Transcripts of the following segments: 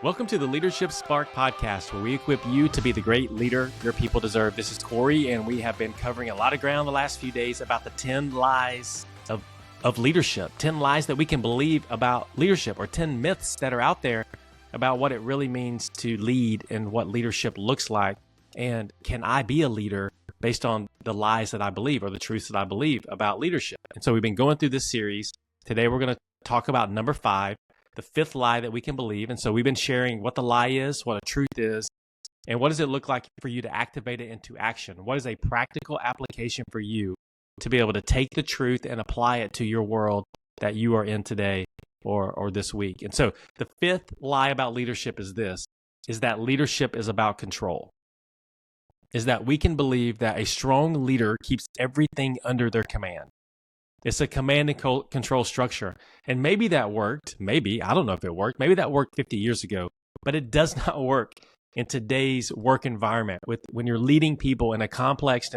Welcome to the Leadership Spark podcast, where we equip you to be the great leader your people deserve. This is Corey, and we have been covering a lot of ground the last few days about the 10 lies of leadership, 10 lies that we can believe about leadership, or 10 myths that are out there about what it really means to lead and what leadership looks like. And can I be a leader based on the lies that I believe or the truths that I believe about leadership? And so we've been going through this series. Today, we're going to talk about number 5. The 5th lie that we can believe. And so we've been sharing what the lie is, what a truth is, and what does it look like for you to activate it into action? What is a practical application for you to be able to take the truth and apply it to your world that you are in today or this week? And so the 5th lie about leadership is this, is that leadership is about control. Is that we can believe that a strong leader keeps everything under their command. It's a command and control structure. And maybe that worked. Maybe, I don't know if it worked. Maybe that worked 50 years ago, but it does not work in today's work environment. When you're leading people in a complex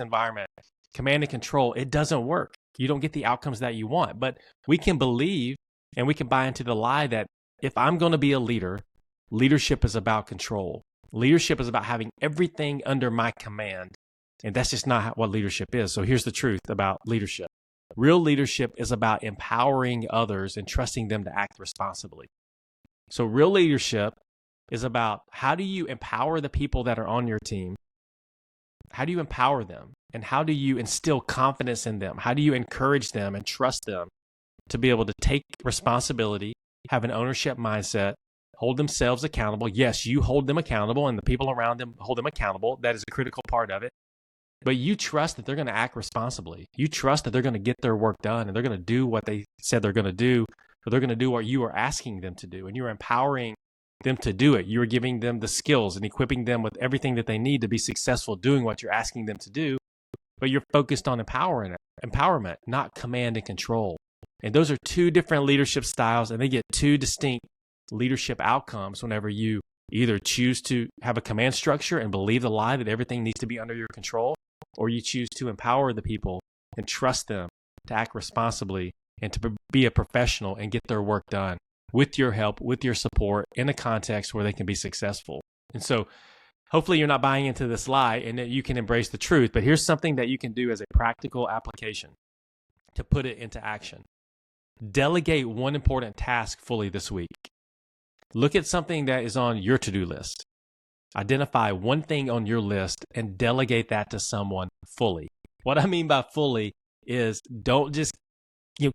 environment, command and control, it doesn't work. You don't get the outcomes that you want. But we can believe and we can buy into the lie that if I'm going to be a leader, leadership is about control. Leadership is about having everything under my command. And that's just not what leadership is. So here's the truth about leadership. Real leadership is about empowering others and trusting them to act responsibly. So real leadership is about how do you empower the people that are on your team? How do you empower them? And how do you instill confidence in them? How do you encourage them and trust them to be able to take responsibility, have an ownership mindset, hold themselves accountable? Yes, you hold them accountable and the people around them hold them accountable. That is a critical part of it. But you trust that they're going to act responsibly. You trust that they're going to get their work done and they're going to do what they said they're going to do, or they're going to do what you are asking them to do. And you're empowering them to do it. You are giving them the skills and equipping them with everything that they need to be successful doing what you're asking them to do. But you're focused on empowerment, not command and control. And those are two different leadership styles, and they get two distinct leadership outcomes whenever you either choose to have a command structure and believe the lie that everything needs to be under your control, or you choose to empower the people and trust them to act responsibly and to be a professional and get their work done with your help, with your support, in a context where they can be successful. And so hopefully you're not buying into this lie and that you can embrace the truth. But here's something that you can do as a practical application to put it into action. Delegate one important task fully this week. Look at something that is on your to-do list. Identify one thing on your list and delegate that to someone fully. What I mean by fully is don't just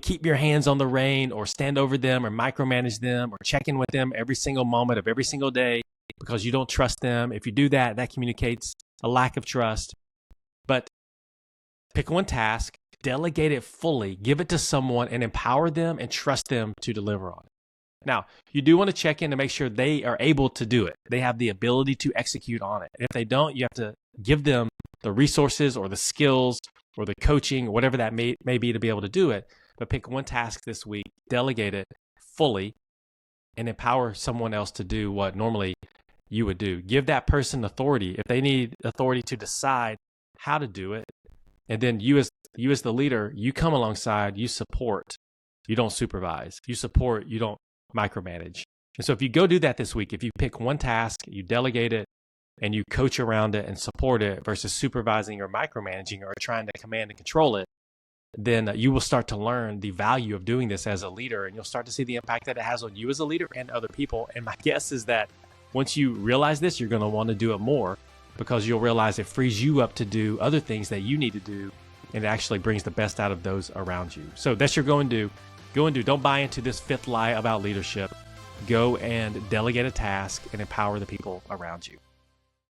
keep your hands on the rein or stand over them or micromanage them or check in with them every single moment of every single day because you don't trust them. If you do that, that communicates a lack of trust. But pick one task, delegate it fully, give it to someone and empower them and trust them to deliver on it. Now, you do want to check in to make sure they are able to do it. They have the ability to execute on it. If they don't, you have to give them the resources or the skills or the coaching, whatever that may be to be able to do it. But pick one task this week, delegate it fully, and empower someone else to do what normally you would do. Give that person authority if they need authority to decide how to do it. And then you as the leader, you come alongside, you support, you don't supervise. You support, you don't micromanage. And so if you go do that this week, if you pick one task, you delegate it, and you coach around it and support it versus supervising or micromanaging or trying to command and control it, then you will start to learn the value of doing this as a leader, and you'll start to see the impact that it has on you as a leader and other people. And my guess is that once you realize this, you're going to want to do it more because you'll realize it frees you up to do other things that you need to do, and it actually brings the best out of those around you. So that's your go and do. Go and do. Don't buy into this 5th lie about leadership. Go and delegate a task and empower the people around you.